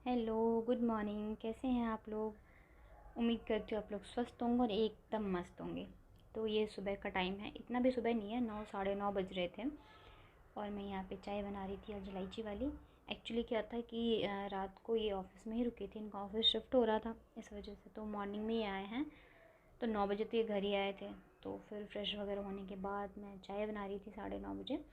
Hello, good morning. कैसे हैं आप लोग? उम्मीद करती हूँ आप लोग स्वस्थ होंगे और एकदम मस्त होंगे। तो ये सुबह का टाइम है, इतना भी सुबह नहीं है, 9 साढ़े 9 बज रहे थे और मैं यहाँ पे चाय बना रही थी आज इलायची वाली। एक्चुअली क्या था कि रात को ये ऑफिस में ही रुके थे, इनका ऑफिस शिफ्ट हो रहा था इस वजह से, तो मॉर्निंग में ही आए हैं। तो 9 बजे तो ये घर ही आए थे। तो फिर फ्रेश वगैरह होने के बाद मैं चाय बना रही थी 9:30 बजे।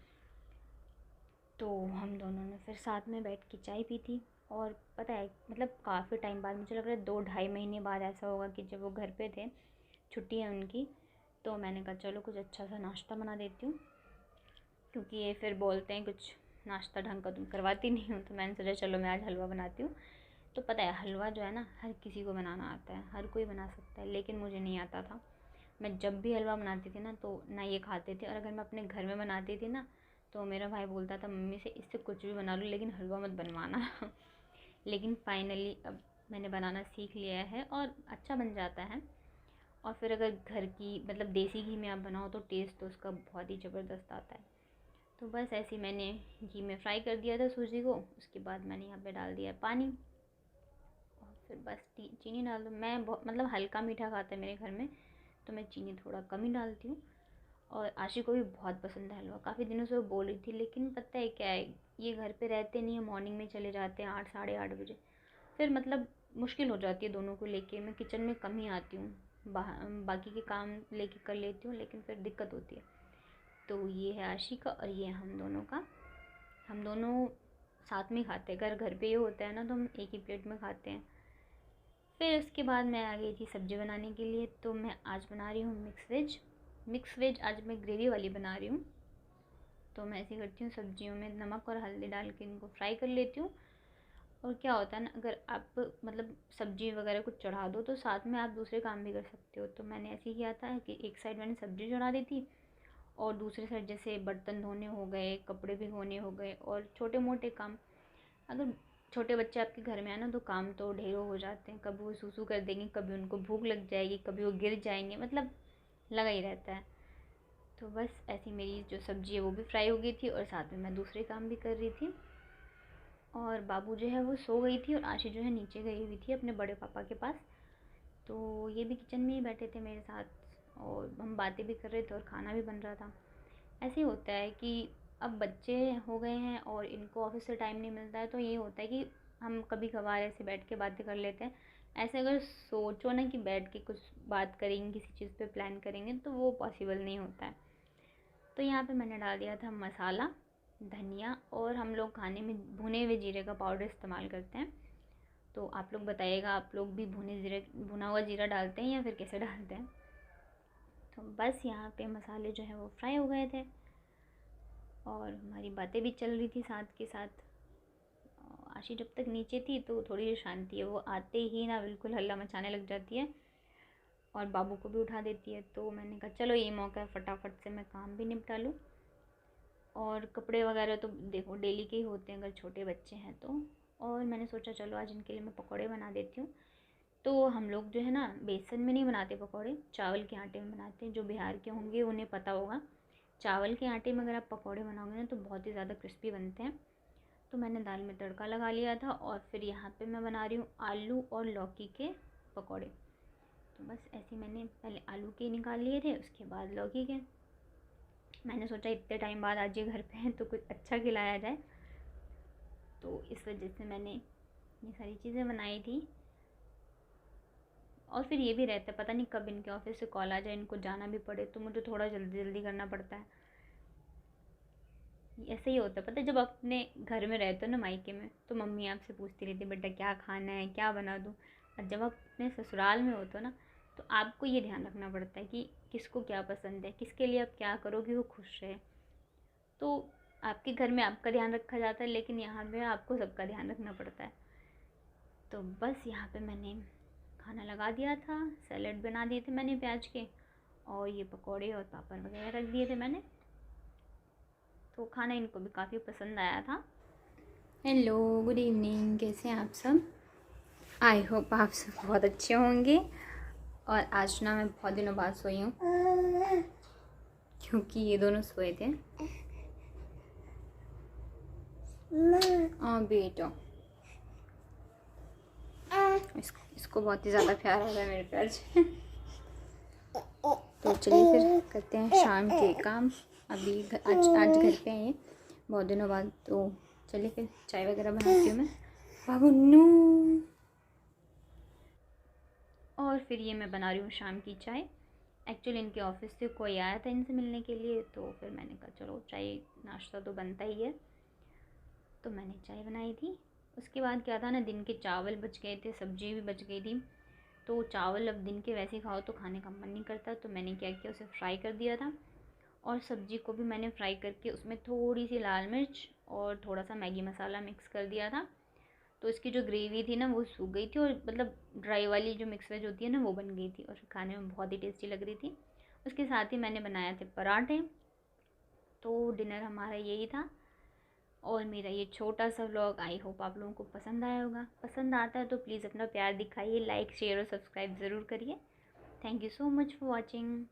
तो हम दोनों ने फिर साथ में बैठ के चाय पी थी। और पता है मतलब काफ़ी टाइम बाद, मुझे लग रहा है 2 ढाई महीने बाद ऐसा होगा कि जब वो घर पे थे, छुट्टी है उनकी, तो मैंने कहा चलो कुछ अच्छा सा नाश्ता बना देती हूँ, क्योंकि ये फिर बोलते हैं कुछ नाश्ता ढंग का तुम करवाती नहीं हो। तो मैंने सोचा चलो मैं आज हलवा बनाती हूँ। तो पता है हलवा जो है ना, हर किसी को बनाना आता है, हर कोई बना सकता है, लेकिन मुझे नहीं आता था। मैं जब भी हलवा बनाती थी ना तो ना ये खाते थे, और अगर मैं अपने घर में बनाती थी ना तो मेरा भाई बोलता था मम्मी से इससे कुछ भी बना लो लेकिन हलवा मत बनवाना। लेकिन फाइनली अब मैंने बनाना सीख लिया है और अच्छा बन जाता है। और फिर अगर घर की मतलब देसी घी में आप बनाओ तो टेस्ट तो उसका बहुत ही ज़बरदस्त आता है। तो बस ऐसे ही मैंने घी में फ्राई कर दिया था सूजी को। उसके बाद मैंने यहाँ पे डाल दिया पानी और फिर बस चीनी डाल दो। मैं बहुत मतलब हल्का मीठा खाता है मेरे घर में, तो मैं चीनी थोड़ा कम ही डालती हूँ। और आशी को भी बहुत पसंद है हलवा, काफ़ी दिनों से वो बोल रही थी, लेकिन पता है क्या है, ये घर पे रहते नहीं है, मॉर्निंग में चले जाते हैं 8 साढ़े 8 बजे। फिर मतलब मुश्किल हो जाती है दोनों को लेके। मैं किचन में कम ही आती हूँ, बाकी के काम लेके कर लेती हूँ, लेकिन फिर दिक्कत होती है। तो ये है आशी का और ये हम दोनों का। हम दोनों साथ में खाते हैं, अगर घर पे ये होता है ना तो हम एक ही प्लेट में खाते हैं। फिर उसके बाद मैं आ गई थी सब्ज़ी बनाने के लिए। तो मैं आज बना रही हूँ मिक्स वेज। आज मैं ग्रेवी वाली बना रही हूँ। तो मैं ऐसे करती हूँ, सब्जियों में नमक और हल्दी डाल के इनको फ्राई कर लेती हूँ। और क्या होता है ना, अगर आप मतलब सब्जी वगैरह कुछ चढ़ा दो तो साथ में आप दूसरे काम भी कर सकते हो। तो मैंने ऐसे ही किया था कि एक साइड मैंने सब्ज़ी चढ़ा दी थी और दूसरी साइड जैसे बर्तन धोने हो गए, कपड़े भिगोने हो गए और छोटे मोटे काम। अगर छोटे बच्चे आपके घर में आए ना तो काम तो ढेरों हो जाते हैं, कभी वो सूसू कर देंगे, कभी उनको भूख लग जाएगी, कभी वो गिर जाएंगे, मतलब लगा ही रहता है। तो बस ऐसी मेरी जो सब्ज़ी है वो भी फ्राई हो गई थी और साथ में मैं दूसरे काम भी कर रही थी। और बाबू जो है वो सो गई थी और आशी जो है नीचे गई हुई थी अपने बड़े पापा के पास। तो ये भी किचन में ही बैठे थे मेरे साथ और हम बातें भी कर रहे थे और खाना भी बन रहा था। ऐसे ही होता है कि अब बच्चे हो गए हैं और इनको ऑफिस से टाइम नहीं मिलता है, तो ये होता है कि हम कभी कभार ऐसे बैठ के बातें कर लेते हैं। ऐसे अगर सोचो ना कि बैठ के कुछ बात करेंगे, किसी चीज़ पे प्लान करेंगे, तो वो पॉसिबल नहीं होता है। तो यहाँ पे मैंने डाल दिया था मसाला, धनिया, और हम लोग खाने में भुने हुए जीरे का पाउडर इस्तेमाल करते हैं। तो आप लोग बताइएगा, आप लोग भी भुना हुआ जीरा डालते हैं या फिर कैसे डालते हैं? तो बस यहाँ पे मसाले जो है वो फ्राई हो गए थे और हमारी बातें भी चल रही थी साथ के साथ। आशी जब तक नीचे थी तो थोड़ी शांति है, वो आते ही ना बिल्कुल हल्ला मचाने लग जाती है और बाबू को भी उठा देती है। तो मैंने कहा चलो ये मौका है, फटाफट से मैं काम भी निपटा लूँ। और कपड़े वगैरह तो देखो डेली के ही होते हैं अगर छोटे बच्चे हैं तो। और मैंने सोचा चलो आज इनके लिए मैं पकौड़े बना देती हूँ। तो हम लोग जो है ना बेसन में नहीं बनाते पकौड़े, चावल के आटे में बनाते हैं। जो बिहार के होंगे उन्हें पता होगा, चावल के आटे में अगर आप पकौड़े बनाओगे ना तो बहुत ही ज़्यादा क्रिस्पी बनते हैं। तो मैंने दाल में तड़का लगा लिया था और फिर यहाँ पे मैं बना रही हूँ आलू और लौकी के पकौड़े। तो बस ऐसे मैंने पहले आलू के निकाल लिए थे, उसके बाद लौकी के। मैंने सोचा इतने टाइम बाद आज ये घर पे हैं तो कुछ अच्छा खिलाया जाए, तो इस वजह से मैंने ये सारी चीज़ें बनाई थी। और फिर ये भी रहता है पता नहीं कब इनके ऑफिस से कॉल आ जाए, इनको जाना भी पड़े, तो मुझे थोड़ा जल्दी जल्दी करना पड़ता है। ऐसे ही होता है पता है, जब अपने घर में रहते हो ना मायके में, तो मम्मी आपसे पूछती रहती है बेटा क्या खाना है, क्या बना दूँ। और जब आप अपने ससुराल में होते हो ना तो आपको ये ध्यान रखना पड़ता है कि किसको क्या पसंद है, किसके लिए आप क्या करो कि वो खुश रहे। तो आपके घर में आपका ध्यान रखा जाता है, लेकिन यहाँ पे आपको सबका ध्यान रखना पड़ता है। तो बस यहाँ पे मैंने खाना लगा दिया था, सैलड बना दिए थे मैंने प्याज के, और ये पकौड़े और पापड़ वगैरह रख दिए थे मैंने। तो खाना इनको भी काफ़ी पसंद आया था। हेलो, गुड इवनिंग, कैसे हैं आप सब? आई होप आप सब बहुत अच्छे होंगे। और आज ना मैं बहुत दिनों बाद सोई हूँ क्योंकि ये दोनों सोए थे। हाँ बेटा, इसको बहुत ही ज़्यादा प्यार आ रहा है मेरे प्यार से। तो चलिए फिर करते हैं शाम के काम। अभी आज घर पे हैं बहुत दिनों बाद, तो चलिए फिर चाय वगैरह बनाती हूँ मैं। बाबुन्नू। और फिर ये मैं बना रही हूँ शाम की चाय। एक्चुअली इनके ऑफिस से कोई आया था इनसे मिलने के लिए, तो फिर मैंने कहा चलो चाय नाश्ता तो बनता ही है, तो मैंने चाय बनाई थी। उसके बाद क्या था ना, दिन के चावल बच गए थे, सब्जी भी बच गई थी, तो चावल अब दिन के वैसे खाओ तो खाने का मन नहीं करता, तो मैंने क्या किया, उसे फ्राई कर दिया था। और सब्ज़ी को भी मैंने फ्राई करके उसमें थोड़ी सी लाल मिर्च और थोड़ा सा मैगी मसाला मिक्स कर दिया था। तो इसकी जो ग्रेवी थी ना वो सूख गई थी, और मतलब ड्राई वाली जो मिक्स वेज होती है ना वो बन गई थी, और खाने में बहुत ही टेस्टी लग रही थी। उसके साथ ही मैंने बनाए थे पराठे। तो डिनर हमारा यही था। और मेरा ये छोटा सा व्लॉग आई होप आप लोगों को पसंद आया होगा। पसंद आता है तो प्लीज़ अपना प्यार दिखाइए, लाइक शेयर और सब्सक्राइब ज़रूर करिए। Thank you so much for watching.